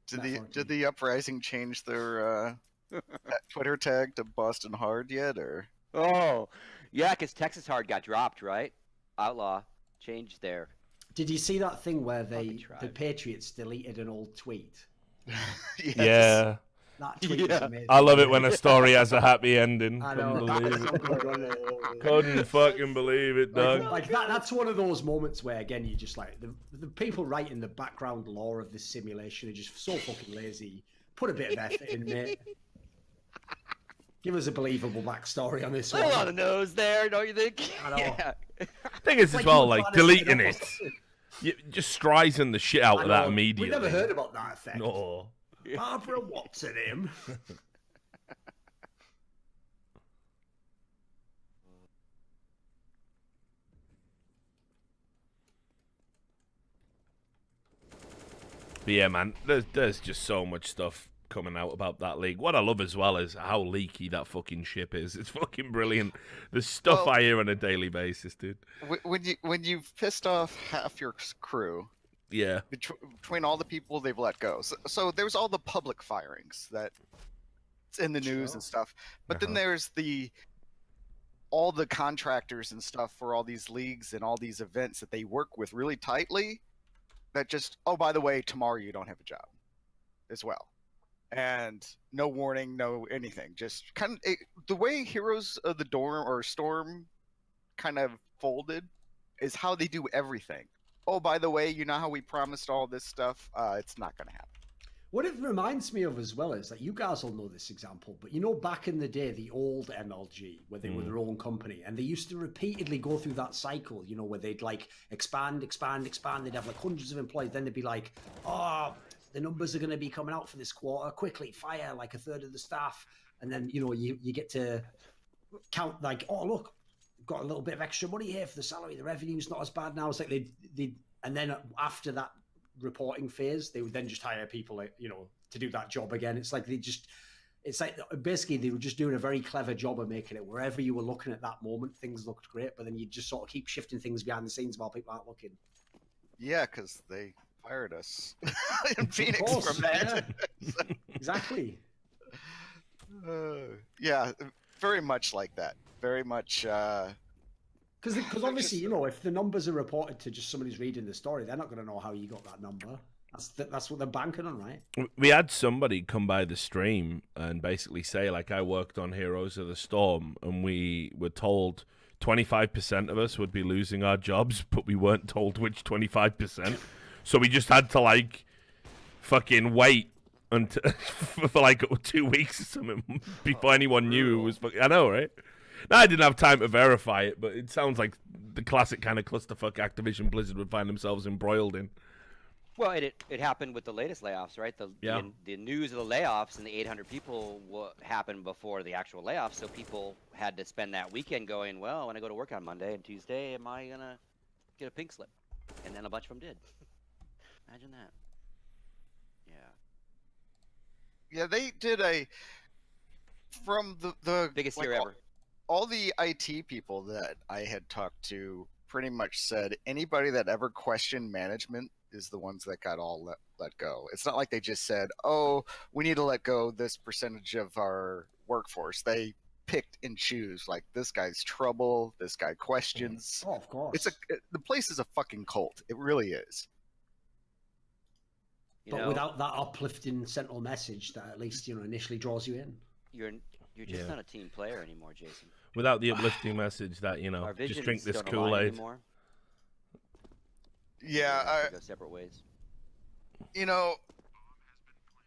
Did the Uprising change their Twitter tag to Boston Hard yet, or? Oh, yeah, because Texas Hard got dropped, right? Outlaw changed their. Did you see that thing where the tribe. Patriots deleted an old tweet? Yes. Yeah. That tweet was amazing. I love it when a story has a happy ending. I know. Couldn't believe So it. good, wasn't it? Couldn't fucking believe it, Doug. Like that's one of those moments where, again, you just like the people writing the background lore of this simulation are just so fucking lazy. Put a bit of effort in, mate. Give us a believable backstory on this A one. little on the nose there, don't you think? I know. Yeah. Thing is, as well, like deleting it, you just Streisand the shit out of that immediately. We never heard about that effect. No. Barbara Watson him. But yeah, man, there's just so much stuff coming out about that league. What I love as well is how leaky that fucking ship is. It's fucking brilliant. The stuff I hear on a daily basis, dude. When you've pissed off half your crew, yeah, between all the people they've let go, so there's all the public firings that it's in the news and stuff, but then there's all the contractors and stuff for all these leagues and all these events that they work with really tightly. That just, oh, by the way, tomorrow you don't have a job as well. And no warning, no anything. Just kind of the way Heroes of the Storm kind of folded is how they do everything. Oh, by the way, you know how we promised all this stuff? It's not going to happen. What it reminds me of as well is that you guys will know this example, but you know back in the day, the old MLG, where they were their own company, and they used to repeatedly go through that cycle, you know, where they'd like expand, they'd have like hundreds of employees, then they'd be like, oh, the numbers are going to be coming out for this quarter, quickly fire like a third of the staff, and then, you know, you get to count like, oh, look, got a little bit of extra money here for the salary, the revenue's not as bad now. It's like they and then after that reporting phase, they would then just hire people, you know, to do that job again. It's like it's like basically they were just doing a very clever job of making it wherever you were looking at that moment, things looked great, but then you just sort of keep shifting things behind the scenes while people aren't looking. Yeah, because they fired us in Phoenix from that. Yeah. Exactly. Yeah, very much like that. Very much. Because obviously, you know, if the numbers are reported to just somebody who's reading the story, they're not going to know how you got that number. That's what they're banking on, right? We had somebody come by the stream and basically say, like, I worked on Heroes of the Storm, and we were told 25% of us would be losing our jobs, but we weren't told which 25%. So we just had to, like, fucking wait until for like 2 weeks or something before anyone knew it was fucking... I know, right? No, I didn't have time to verify it, but it sounds like the classic kind of clusterfuck Activision Blizzard would find themselves embroiled in. Well, it happened with the latest layoffs, right? The news of the layoffs and the 800 people happened before the actual layoffs, so people had to spend that weekend going, well, when I go to work on Monday and Tuesday, am I going to get a pink slip? And then a bunch of them did. Imagine that. Yeah. Yeah, they did from the biggest like, year ever. All the IT people that I had talked to pretty much said anybody that ever questioned management is the ones that got all let go. It's not like they just said, oh, we need to let go this percentage of our workforce. They picked and choose, like, this guy's trouble, this guy questions. Oh, of course. The place is a fucking cult. It really is. But without that uplifting central message that at least, you know, initially draws you in. You're just not a team player anymore, Jason. Without the uplifting message that, you know, just drink this Kool-Aid. Yeah, go separate ways. You know,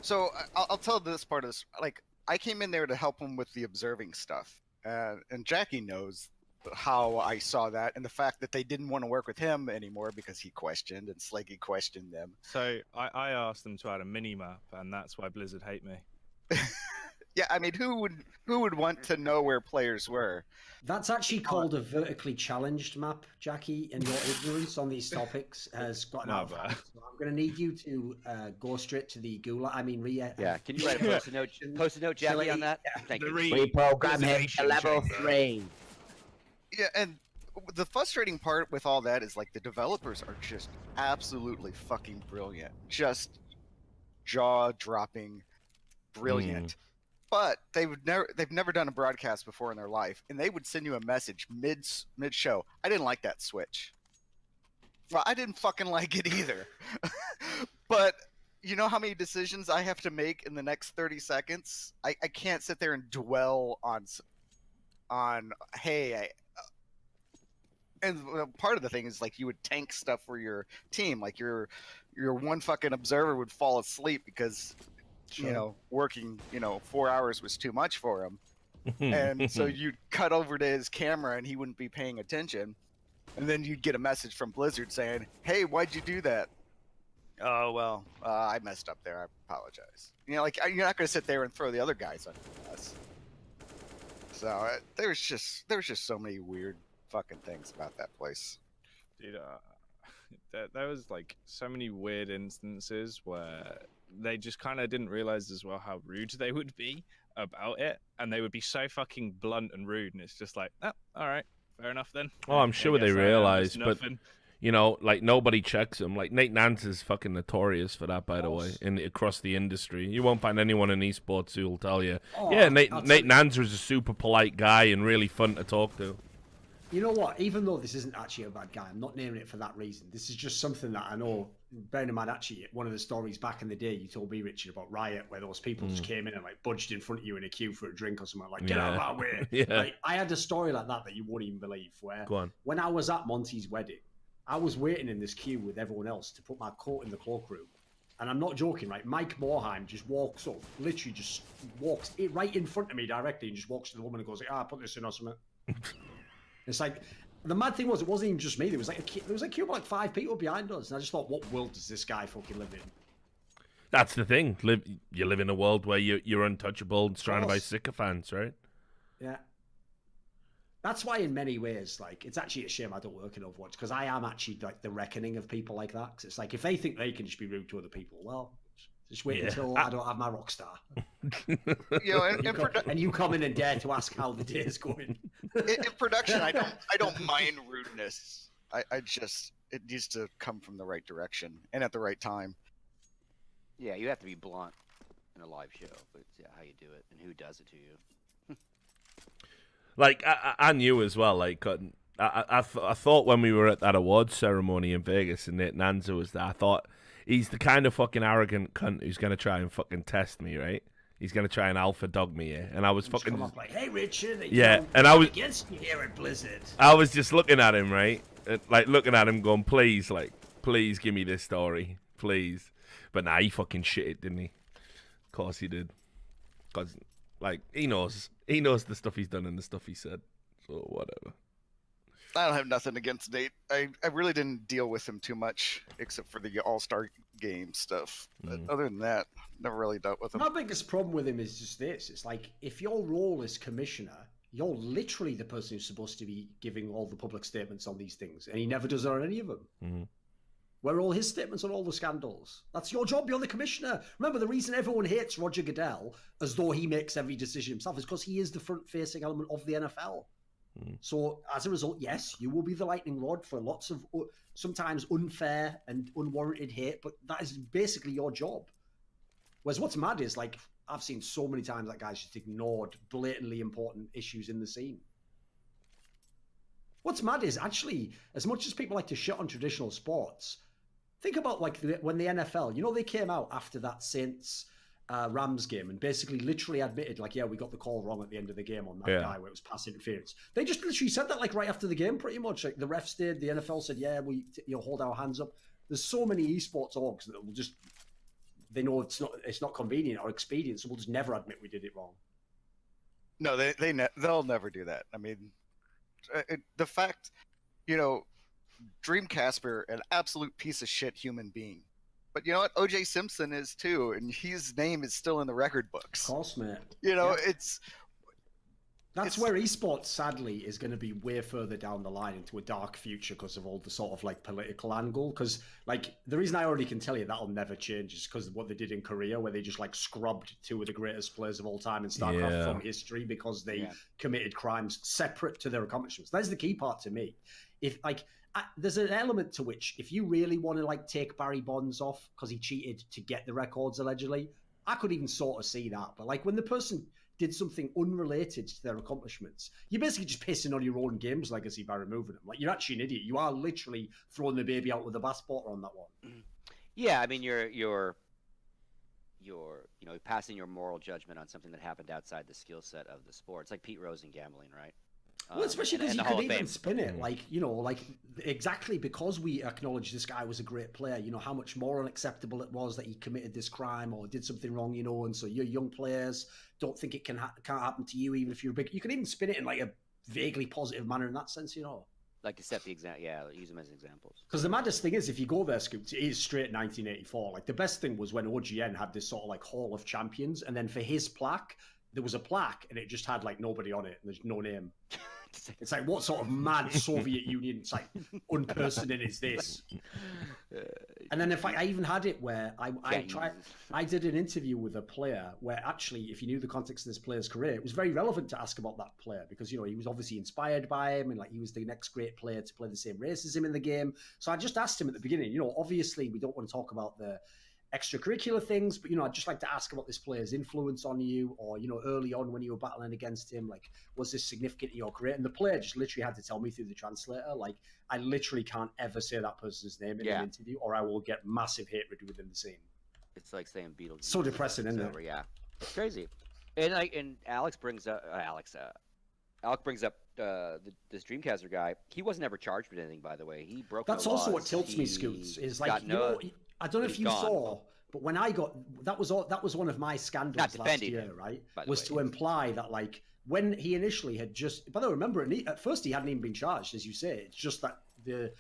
so I'll tell this part of this. Like, I came in there to help him with the observing stuff, and Jackie knows how I saw that, and the fact that they didn't want to work with him anymore because he questioned and Sleggy questioned them. So I asked them to add a mini map, and that's why Blizzard hate me. Yeah, I mean, who would want to know where players were? That's actually called a vertically challenged map, Jackie, and your ignorance on these topics has gotten out of hand. So I'm going to need you to go straight to the gulag. I mean, yeah, can you write a post-it note, Jackie, on that? Yeah. Thank you. Reprogram him to level 3. Yeah, and the frustrating part with all that is, like, the developers are just absolutely fucking brilliant. Just jaw-dropping, brilliant. But they've never done a broadcast before in their life, and they would send you a message mid-show. I didn't like that switch. Well, I didn't fucking like it either. But you know how many decisions I have to make in the next 30 seconds? I can't sit there and dwell on hey, and part of the thing is like you would tank stuff for your team. Like your one fucking observer would fall asleep because working 4 hours was too much for him, and so you'd cut over to his camera and he wouldn't be paying attention, and then you'd get a message from Blizzard saying, "Hey, why'd you do that?" "Oh well, I messed up there. I apologize." Like you're not going to sit there and throw the other guys under the bus. So there's just so many weird fucking things about that place, dude. There was like so many weird instances where they just kind of didn't realize as well how rude they would be about it, and they would be so fucking blunt and rude, and it's just like, oh, all right, fair enough then. Oh, I'm sure they realize, but like nobody checks them. Like Nate Nance is fucking notorious for that, by the way, across the industry. You won't find anyone in esports who will tell you, Nate Nance is a super polite guy and really fun to talk to. You know what? Even though this isn't actually a bad guy, I'm not naming it for that reason. This is just something that I know. Bearing in mind, actually, one of the stories back in the day you told me, Richard, about Riot, where those people just came in and like budged in front of you in a queue for a drink or something, like, get out of our way. Like, I had a story like that you won't even believe, where when I was at Monty's wedding, I was waiting in this queue with everyone else to put my coat in the cloakroom. And I'm not joking, right? Mike Morheim just walks up, literally just walks right in front of me directly and just walks to the woman and goes, put this in or something. It's like, the mad thing was, it wasn't even just me. There was a queue of like 5 people behind us. And I just thought, what world does this guy fucking live in? That's the thing. You live in a world where you're untouchable and surrounded by sycophants, right? Yeah. That's why in many ways, like, it's actually a shame I don't work in Overwatch, because I am actually like the reckoning of people like that. Because it's like, if they think they can just be rude to other people, well, just wait until I don't have my rock star. And you come in and dare to ask how the day is going. In production, I don't mind rudeness. I just, it needs to come from the right direction and at the right time. Yeah, you have to be blunt in a live show, but it's how you do it and who does it to you. Like I knew as well. Like I thought when we were at that awards ceremony in Vegas and Nate Nanza was there, I thought, he's the kind of fucking arrogant cunt who's going to try and fucking test me, right? He's going to try and alpha dog me here. And I was fucking... Come up like, hey, Richard. And I was... against you here at Blizzard. I was just looking at him, right? Like, looking at him going, please give me this story. Please. But nah, he fucking shit it, didn't he? Of course he did. Because, like, he knows the stuff he's done and the stuff he said. So, whatever. I don't have nothing against Nate. I really didn't deal with him too much, except for the All-Star game stuff. But other than that, never really dealt with him. My biggest problem with him is just this. It's like, if your role is commissioner, you're literally the person who's supposed to be giving all the public statements on these things, and he never does it on any of them. Mm-hmm. Where are all his statements on all the scandals? That's your job. You're the commissioner. Remember, the reason everyone hates Roger Goodell, as though he makes every decision himself, is because he is the front-facing element of the NFL. So as a result, yes, you will be the lightning rod for lots of sometimes unfair and unwarranted hate, but that is basically your job. Whereas what's mad is, like, I've seen so many times that guys just ignored blatantly important issues in the scene. What's mad is, actually, as much as people like to shit on traditional sports, think about like when the NFL, they came out after that Saints Rams game and basically literally admitted, like, yeah, we got the call wrong at the end of the game on that guy where it was pass interference. They just literally said that like right after the game, pretty much. Like the refs did, the NFL said, yeah, we hold our hands up. There's so many esports orgs that will just, they know it's not convenient or expedient, so we'll just never admit we did it wrong. No, they'll never do that. I mean, the fact, Dream Casper, an absolute piece of shit human being. But you know what? O.J. Simpson is too, and his name is still in the record books. Of course, man. That's where esports, sadly, is going to be way further down the line into a dark future because of all the sort of like political angle. Because like the reason I already can tell you that'll never change is because of what they did in Korea, where they just like scrubbed 2 of the greatest players of all time in StarCraft from history because they committed crimes separate to their accomplishments. That's the key part to me. If like there's an element to which, if you really want to like take Barry Bonds off because he cheated to get the records allegedly, I could even sort of see that. But like when the person did something unrelated to their accomplishments, you're basically just pissing on your own game's legacy by removing them. Like, you're actually an idiot. You are literally throwing the baby out with the bathwater on that one. Yeah, I mean, you're passing your moral judgment on something that happened outside the skill set of the sport. It's like Pete Rose in gambling, right? Well, especially because you could even spin it like, exactly because we acknowledge this guy was a great player, how much more unacceptable it was that he committed this crime or did something wrong, and so your young players don't think it can't happen to you, even if you're big. You can even spin it in like a vaguely positive manner in that sense, Like to set the example, yeah, use them as examples. Because the maddest thing is, if you go there, Scoots, it is straight 1984. Like, the best thing was when OGN had this sort of like Hall of Champions, and then for his plaque, there was a plaque, and it just had like nobody on it, and there's no name. It's like, what sort of mad Soviet Union type unpersoning is this? And then I even had it where I did an interview with a player where actually, if you knew the context of this player's career, it was very relevant to ask about that player because, he was obviously inspired by him and like he was the next great player to play the same race as him in the game. So I just asked him at the beginning, obviously we don't want to talk about the extracurricular things, but I'd just like to ask about this player's influence on you, or early on when you were battling against him, like, was this significant in your career? And the player just literally had to tell me through the translator, like, I literally can't ever say that person's name in an interview, or I will get massive hatred within the scene. It's like saying Beatles. So depressing, isn't it? Yeah, it's crazy. And Alex brings up Alec brings up this Dreamcaster guy. He wasn't ever charged with anything, by the way. He broke. That's also what tilts me, Scoots. Is like I don't know if you saw, but when I got that was one of my scandals last year, right? Was to imply that like when he initially had just, but I remember at first he hadn't even been charged, as you say. It's just that the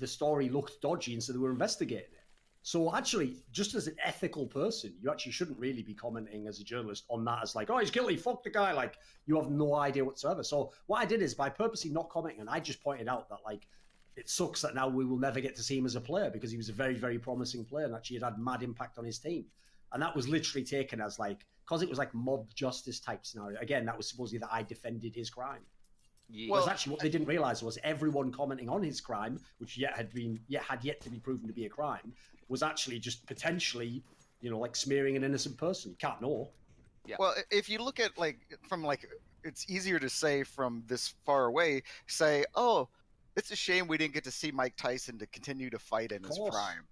story looked dodgy, and so they were investigating it. So actually, just as an ethical person, you actually shouldn't really be commenting as a journalist on that as like, oh, he's guilty, fuck the guy. Like, you have no idea whatsoever. So what I did is, by purposely not commenting, and I just pointed out that like, it sucks that now we will never get to see him as a player because he was a very, very promising player and actually had mad impact on his team. And that was literally taken as like, because it was like mob justice type scenario. Again, that was supposedly that I defended his crime. Yeah. Well, actually, what they didn't realize was everyone commenting on his crime, which had yet to be proven to be a crime, was actually just potentially, like smearing an innocent person. You can't know. Yeah. Well, if you look at it's easier to say from this far away, say, oh, it's a shame we didn't get to see Mike Tyson to continue to fight in his prime.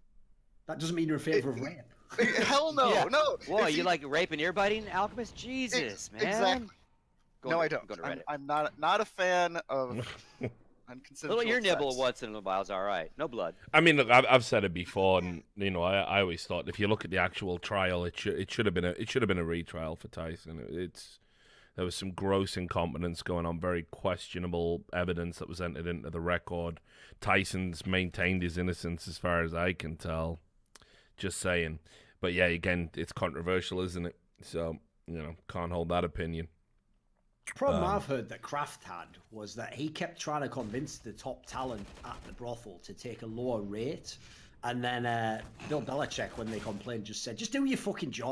That doesn't mean you're in favor of rape. Hell no, yeah. no. Whoa, you like rape and ear biting, Alchemist? Jesus, man. Exactly. I don't. Go to Reddit. I'm not a fan of unconsensual little ear nibble sex. once in a while is all right. No blood. I mean, look, I've said it before, and I always thought if you look at the actual trial, it should have been a retrial for Tyson. There was some gross incompetence going on, very questionable evidence that was entered into the record. Tyson's maintained his innocence as far as I can tell. Just saying. But yeah, again, it's controversial, isn't it? So, can't hold that opinion. The problem I've heard that Kraft had was that he kept trying to convince the top talent at the brothel to take a lower rate. And then Bill Belichick, when they complained, just said, just do your fucking job.